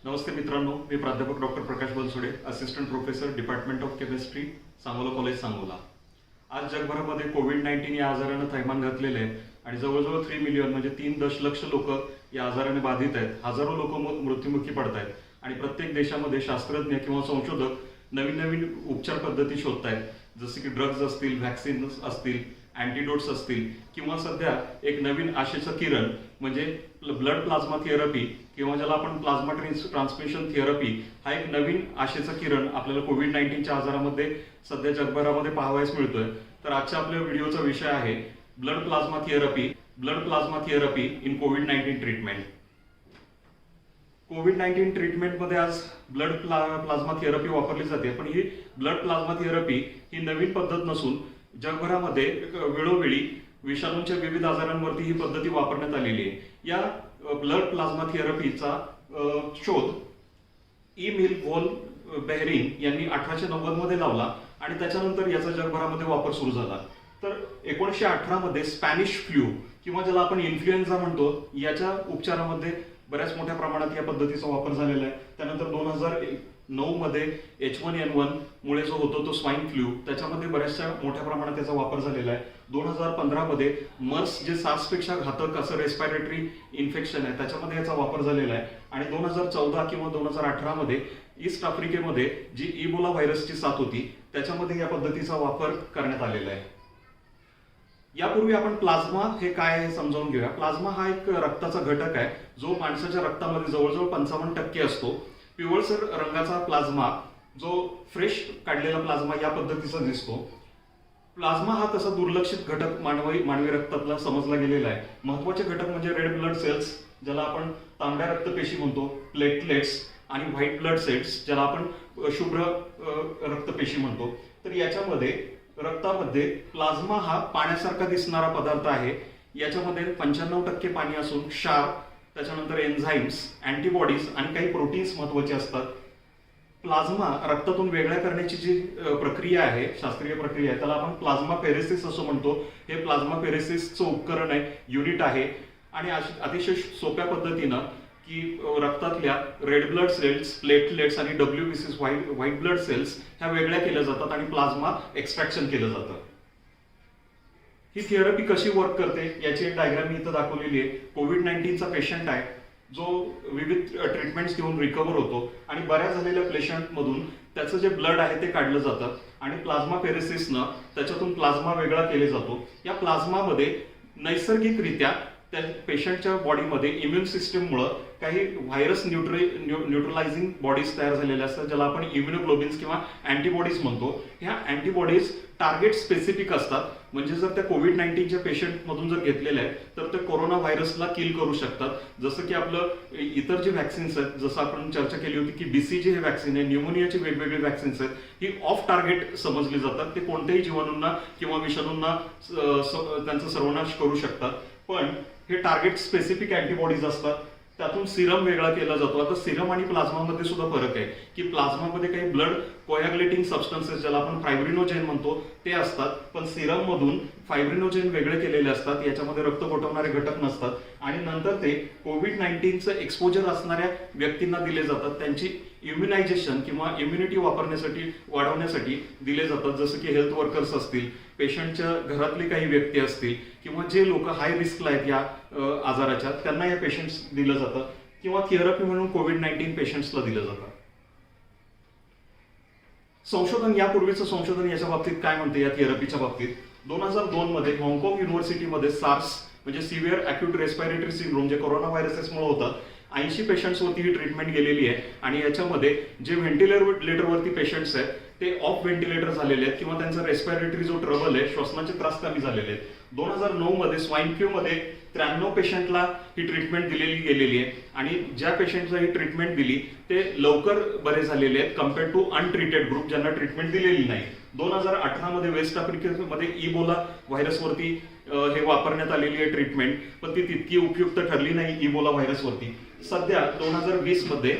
नमस्ते मित्रांनो, मी प्राध्यापक doctor Prakash Bansode, assistant professor, department of chemistry, Sangola college, Sangola. आज जगभरामध्ये कोविड-19 या आजारानं थैमान घातलेले आहे आणि जवळजवळ 3 मिलियन म्हणजे 3 दशलक्ष लोक या आजाराने बाधित आहेत. हजारो लोक मृत्युमुखी पडत आहेत आणि प्रत्येक देशामध्ये शास्त्रज्ञ किंवा संशोधक नवीन नवीन उपचार पद्धती शोधत आहेत, जसे की ड्रग्ज असतील, व्हॅक्सिन्स असतील, अँटीडोट्स असतील किंवा सध्या एक नवीन आशेचं किरण म्हणजे ब्लड प्लाझ्मा थेरपी किंवा ज्याला आपण प्लाझ्मा ट्रान्समिशन थेरपी हा एक नवीन आशेचं किरण आपल्याला कोविड-19च्या आजारामध्ये सध्या जगभरामध्ये पाहावयास मिळतोय. तर आजच्या आपल्या व्हिडिओचा विषय आहे ब्लड प्लाझ्मा थेरपी इन कोविड-19 ट्रीटमेंट. कोविड-19 ट्रीटमेंटमध्ये आज ब्लड प्लाझ्मा थेरपी वापरली जाते, पण ही ब्लड प्लाझ्मा थेरपी ही नवीन पद्धत नसून जगभरामध्ये वेळोवेळी विषाणूंच्या विविध आजारांवरती ही पद्धती वापरण्यात आलेली आहे. या ब्लड प्लाझ्मा थेरपीचा शोध इमिल व्होन बेहरिंग यांनी 1890 मध्ये लावला आणि त्याच्यानंतर याचा जगभरामध्ये वापर सुरू झाला. तर 1918 मध्ये स्पॅनिश फ्लू किंवा ज्याला आपण इन्फ्लुएन्झा म्हणतो याच्या उपचारामध्ये बऱ्याच मोठ्या प्रमाणात या पद्धतीचा वापर झालेला आहे. त्यानंतर 2009 मध्ये H1N1 मुळे जो होतो तो स्वाईन फ्लू, त्याच्यामध्ये बऱ्याचशा मोठ्या प्रमाणात त्याचा वापर झालेला आहे. 2015 मध्ये मर्स जे सार्सपेक्षा घातक असं रेस्पिरेटरी इन्फेक्शन आहे त्याच्यामध्ये याचा वापर झालेला आहे. आणि 2014 किंवा 2018 मध्ये ईस्ट आफ्रिकेमध्ये जी इबोला व्हायरसची साथ होती त्याच्यामध्ये या पद्धतीचा वापर करण्यात आलेला आहे. यापूर्वी आपण प्लाझ्मा हे काय आहे समजावून घेऊया. प्लाझ्मा हा एक रक्ताचा घटक आहे जो माणसाच्या रक्तामध्ये जवळजवळ 55% असतो. पिवळसर रंगाचा प्लाझ्मा जो फ्रेश काढलेला प्लाझ्मा या पद्धतीचा दिसतो. प्लाझ्मा हा तसा दुर्लक्षित घटक मानवी रक्तातला समजला गेलेला आहे. महत्वाचे घटक म्हणजे रेड ब्लड सेल्स ज्याला आपण तांबड्या रक्तपेशी म्हणतो, प्लेटलेट्स आणि व्हाईट ब्लड सेल्स ज्याला आपण शुभ्र रक्तपेशी म्हणतो. तर याच्यामध्ये रक्तामध्ये प्लाझ्मा हा पाण्यासारखा दिसणारा पदार्थ आहे. याच्यामध्ये 95% पाणी असून क्षार, त्याच्यानंतर एन्झाईम्स, अँटीबॉडीज आणि काही प्रोटीन्स महत्वाचे असतात. प्लाझ्मा रक्तातून वेगळ्या करण्याची जी प्रक्रिया आहे, शास्त्रीय प्रक्रिया आहे, त्याला आपण प्लाझ्मा फेरेसिस असं म्हणतो. हे प्लाझ्मा फेरेसिसचं उपकरण आहे, युनिट आहे आणि अतिशय सोप्या पद्धतीनं की रक्तातल्या रेड ब्लड सेल्स, प्लेटलेट्स आणि WBCs व्हाईट ब्लड सेल्स ह्या वेगळ्या केल्या जातात आणि प्लाझ्मा एक्स्ट्रॅक्शन केलं जातं. ही थेरपी कशी वर्क करते याची एक डायग्राम मी इथं दाखवलेली आहे. कोविड-19चा पेशंट आहे जो विविध ट्रीटमेंट्स घेऊन रिकव्हर होतो आणि बऱ्या झालेल्या पेशंटमधून त्याचं जे ब्लड आहे ते काढलं जातं आणि प्लाझ्मा फेरेसिसनं त्याच्यातून प्लाझ्मा वेगळा केला जातो. या प्लाझ्मामध्ये नैसर्गिकरित्या त्या पेशंटच्या बॉडीमध्ये इम्युन सिस्टीममुळे काही व्हायरस न्यूट्रलायझिंग बॉडीज तयार झालेल्या असतात ज्याला आपण इम्युनोग्लोबिन्स किंवा अँटीबॉडीज म्हणतो. ह्या अँटीबॉडीज टार्गेट स्पेसिफिक असतात, म्हणजे जर त्या कोविड-19च्या पेशंटमधून जर घेतलेल्या आहेत तर ते कोरोना व्हायरसला किल करू शकतात. जसं की आपलं इतर जे व्हॅक्सिन्स आहेत, जसं आपण चर्चा केली होती की BCG हे व्हॅक्सिन आहे, न्यूमोनियाचे वेगवेगळे व्हॅक्सिन्स आहेत, ही ऑफ टार्गेट समजली जातात. ते कोणत्याही जीवाणूंना किंवा विषाणूंना त्यांचा सर्वनाश करू शकतात. पण हे टार्गेट स्पेसिफिक अँटीबॉडीज असतात. त्यातून सिरम वेगळा केला जातो. आता सिरम आणि प्लाझ्मामध्ये सुद्धा फरक आहे की प्लाझ्मामध्ये काही ब्लड कोॲग्युलेटिंग सबस्टन्सेस ज्याला आपण फायब्रिनोजेन म्हणतो ते असतात, पण सिरम मधून फायब्रिनोजेन वेगळे केलेले असतात. याच्यामध्ये रक्त गोठवणारे घटक नसतात आणि नंतर ते कोविड-19चं एक्सपोजर असणाऱ्या व्यक्तींना दिले जातात. त्यांची इम्युनायझेशन किंवा इम्युनिटी वाढवण्यासाठी दिले जातात. जसं की हेल्थ वर्कर्स असतील, पेशंटच्या घरातली काही व्यक्ती असतील किंवा जे लोक हाय रिस्कला आहेत या आजाराच्या, त्यांना या पेशंट्स दिलं जातं किंवा थेरपी म्हणून कोविड-19 पेशंट्सला दिलं जातं. संशोधन, यापूर्वीचं संशोधन याच्या बाबतीत काय म्हणते या थेरपीच्या बाबतीत. 2002 मध्ये हाँगकाँग युनिव्हर्सिटीमध्ये सार्स म्हणजे सिव्हिअर अॅक्यूट रेस्पिरेटरी सिंड्रोम जे कोरोना व्हायरसेसमुळे होतात, 80 पेशंट्सवरती ही ट्रीटमेंट गेलेली आहे आणि याच्यामध्ये जे व्हेंटिलेटरवरती पेशंट्स आहेत ते ऑफ व्हेंटिलेटर झालेले आहेत किंवा त्यांचा रेस्पिरेटरी जो ट्रबल आहे, श्वसनाचे त्रास कमी झालेले आहेत. 2009 मध्ये स्वाईन फ्लू मध्ये 93 पेशंटला ही ट्रीटमेंट दिलेली गेलेली आहे आणि ज्या पेशंटला ही ट्रीटमेंट दिली ते लवकर बरे झालेले आहेत कम्पेअर्ड टू अनट्रीटेड ग्रुप ज्यांना ट्रीटमेंट दिलेली नाही. 2018 मध्ये वेस्ट आफ्रिकेमध्ये इबोला व्हायरसवरती हे वापरण्यात आलेली आहे ट्रीटमेंट, पण ती तितकी उपयुक्त ठरली नाही इबोला व्हायरसवरती. सध्या 2020 मध्ये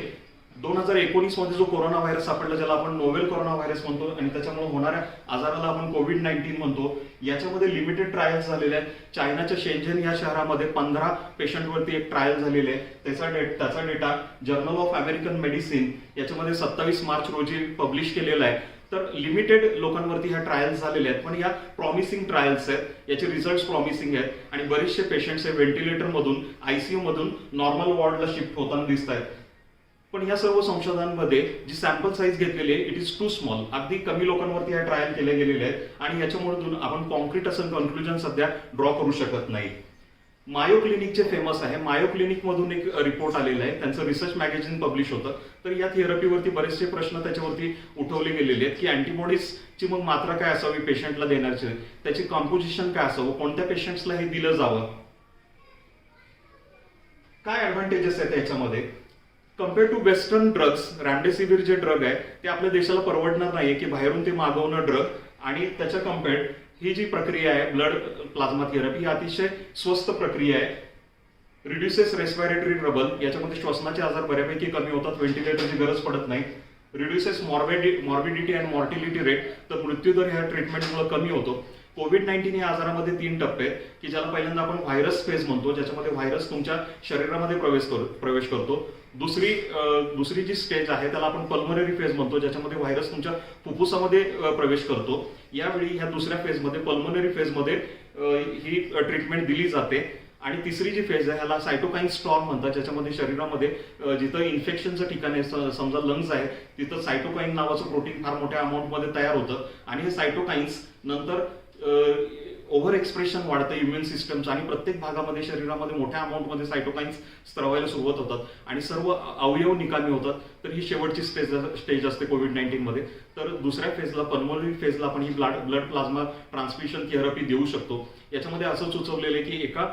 2019 मध्ये जो कोरोना व्हायरस सापडला, ज्याला आपण नोवेल कोरोना व्हायरस म्हणतो आणि त्याच्यामुळे होणाऱ्या आजाराला आपण कोविड-19 म्हणतो, याच्यामध्ये लिमिटेड ट्रायल्स झालेले आहेत. चायनाच्या शेंझेन या शहरामध्ये 15 पेशंटवरती एक ट्रायल झालेले आहे. त्याचा data journal of American medicine याच्यामध्ये 27 मार्च रोजी पब्लिश केलेला आहे. तर लिमिटेड लोकांवरती ह्या ट्रायल्स झालेल्या आहेत, पण या प्रॉमिसिंग ट्रायल्स आहेत, याचे रिझल्ट प्रॉमिसिंग आहेत आणि बरेचसे पेशंट्स हे व्हेंटिलेटर मधून आयसीयू मधून नॉर्मल वॉर्डला शिफ्ट होताना दिसत आहेत. पण या सर्व संशोधनांमध्ये जी सॅम्पल साईज घेतलेली आहे इट इज टू स्मॉल. अगदी कमी लोकांवरती ह्या ट्रायल केले गेलेले आहेत आणि याच्यामधून आपण कॉन्क्रीट असं कन्क्लुजन सध्या ड्रॉ करू शकत नाही. मायो क्लिनिकचे फेमस आहे. मायो क्लिनिक मधून एक रिपोर्ट आलेला आहे, त्यांचं रिसर्च मॅगझिन पब्लिश होतं. तर या थेरपीवरती बरेचसे प्रश्न त्याच्यावरती उठवले गेलेले आहेत की अँटीबॉडीजची मग मात्रा काय असावी पेशंटला देण्याची, त्याची कॉम्पोजिशन काय असावं, कोणत्या पेशंट्सला हे दिलं जावं, काय ऍडव्हान्टेजेस आहेत याच्यामध्ये. कम्पेअर टू वेस्टर्न ड्रग्स, रॅमडेसिवीर जे ड्रग आहे ते आपल्या देशाला परवडणार नाहीये की बाहेरून ते मागवणं ड्रग, आणि त्याच्या कम्पेअर्ड ही जी प्रक्रिया आहे ब्लड प्लाझ्मा थेरपी ही अतिशय स्वस्त प्रक्रिया आहे. रिड्युसेस रेस्पिरेटरी ट्रबल, याच्यामध्ये श्वसनाचे आजार बऱ्यापैकी कमी होतात, व्हेंटिलेटरची गरज पडत नाही. Reduces morbidity and mortality rate, तर मृत्यूदर ह्या ट्रीटमेंटमुळे कमी होतो. कोविड-19 या आजारामध्ये 3 टप्पे आहेत की ज्याला पहिल्यांदा आपण व्हायरस फेज म्हणतो, ज्याच्यामध्ये व्हायरस तुमच्या शरीरामध्ये प्रवेश करतो. दुसरी जी स्टेज आहे त्याला आपण पल्मोनरी फेज म्हणतो, ज्याच्यामध्ये व्हायरस तुमच्या फुफ्फुसामध्ये प्रवेश करतो. यावेळी ह्या दुसऱ्या फेजमध्ये पल्मोनरी फेजमध्ये ही ट्रीटमेंट दिली जाते. आणि तिसरी जी फेज आहे ह्याला सायटोकाईन स्टॉर्म म्हणतात, ज्याच्यामध्ये शरीरामध्ये जिथं इन्फेक्शनचं ठिकाण आहे, समजा लंग्स आहे, तिथं सायटोकाईन नावाचं प्रोटीन फार मोठ्या अमाऊंटमध्ये तयार होतं आणि हे सायटोकाईन्स नंतर ओव्हर एक्सप्रेशन वाढतं इम्युन सिस्टमचं आणि प्रत्येक भागामध्ये शरीरामध्ये मोठ्या अमाऊंटमध्ये सायटोकाईन्स स्त्रवायला सुरुवात होतात आणि सर्व अवयव निकामी होतात. तर ही शेवटची स्टेज असते कोविड-19 मध्ये. तर दुसऱ्या फेजला पल्मोनरी फेजला आपण ही ब्लड प्लाझ्मा ट्रान्सफ्युजन थेरपी देऊ शकतो. याच्यामध्ये असं सुचवलेलं आहे की एका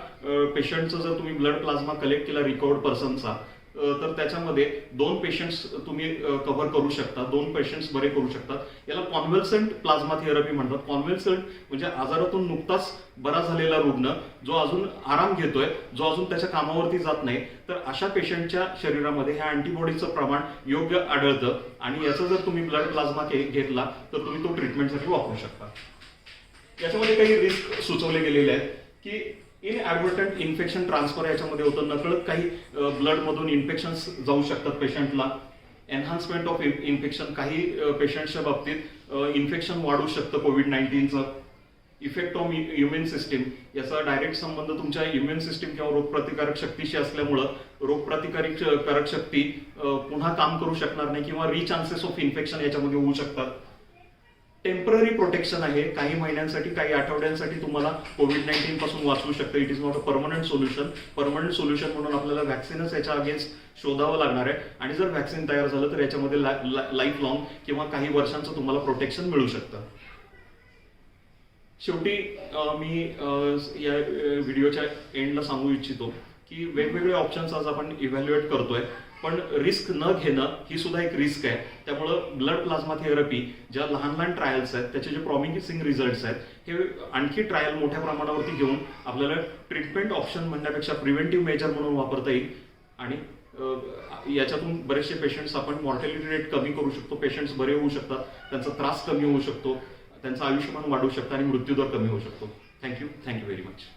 पेशंटचं जर तुम्ही ब्लड प्लाझ्मा कलेक्ट केला रिकवर्ड पर्सनचा, तर त्याच्यामध्ये 2 पेशंट्स तुम्ही कव्हर करू शकता, 2 पेशंट्स बरे करू शकतात. याला कॉन्व्हल्संट प्लाझ्मा थेरपी म्हणतात. कॉन्व्हल्संट म्हणजे आजारातून नुकताच बरा झालेला रुग्ण जो अजून आराम घेतोय, जो अजून त्याच्या कामावरती जात नाही, तर अशा पेशंटच्या शरीरामध्ये ह्या अँटीबॉडीचं प्रमाण योग्य आढळतं आणि याचा जर तुम्ही ब्लड प्लाझ्मा घेतला तर तुम्ही तो ट्रीटमेंटसाठी वापरू शकता. याच्यामध्ये काही रिस्क सुचवले गेलेले आहेत की इनॲडव्हर्टंट इन्फेक्शन ट्रान्सफर याच्यामध्ये होतं, नकळत काही ब्लड मधून इन्फेक्शन्स जाऊ शकतात पेशंटला. एनहान्समेंट ऑफ इन्फेक्शन, काही पेशंटच्या बाबतीत इन्फेक्शन वाढू शकतं कोविड-19चं. इफेक्ट ऑन इम्युन सिस्टीम, याचा डायरेक्ट संबंध तुमच्या इम्युन सिस्टीम किंवा रोगप्रतिकारक शक्तीशी असल्यामुळं रोगप्रतिकारक शक्ती पुन्हा काम करू शकणार नाही किंवा चान्सेस ऑफ इन्फेक्शन याच्यामध्ये होऊ शकतात. टेम्पररी प्रोटेक्शन आहे, काही महिन्यांसाठी काही आठवड्यांसाठी तुम्हाला कोविड-19 पासून वाचवू शकतं. It is not a permanent solution. Permanent solution म्हणून आपल्याला व्हॅक्सिनच याच्या अगेन्स्ट शोधावं लागणार आहे आणि जर व्हॅक्सिन तयार झालं तर याच्यामध्ये लाईफ लॉंग किंवा काही वर्षांचं तुम्हाला प्रोटेक्शन मिळू शकतं. शेवटी मी या व्हिडिओच्या एंडला सांगू इच्छितो की वेगवेगळे ऑप्शन्स आज आपण इव्हॅल्युएट करतोय, पण रिस्क न घेणं ही सुद्धा एक रिस्क आहे. त्यामुळं ब्लड प्लाझ्मा थेरपी ज्या लहान ट्रायल्स आहेत त्याचे जे प्रॉमिसिंग रिझल्ट्स आहेत हे आणखी ट्रायल मोठ्या प्रमाणावरती घेऊन आपल्याला ट्रीटमेंट ऑप्शन म्हणण्यापेक्षा प्रिव्हेंटिव्ह मेजर म्हणून वापरता येईल आणि याच्यातून बरेचसे पेशंट्स आपण मॉर्टॅलिटी रेट कमी करू शकतो, पेशंट्स बरे होऊ शकतात, त्यांचा त्रास कमी होऊ शकतो, त्यांचं आयुष्यमान वाढू शकतं आणि मृत्यूदर कमी होऊ शकतो. Thank you very much.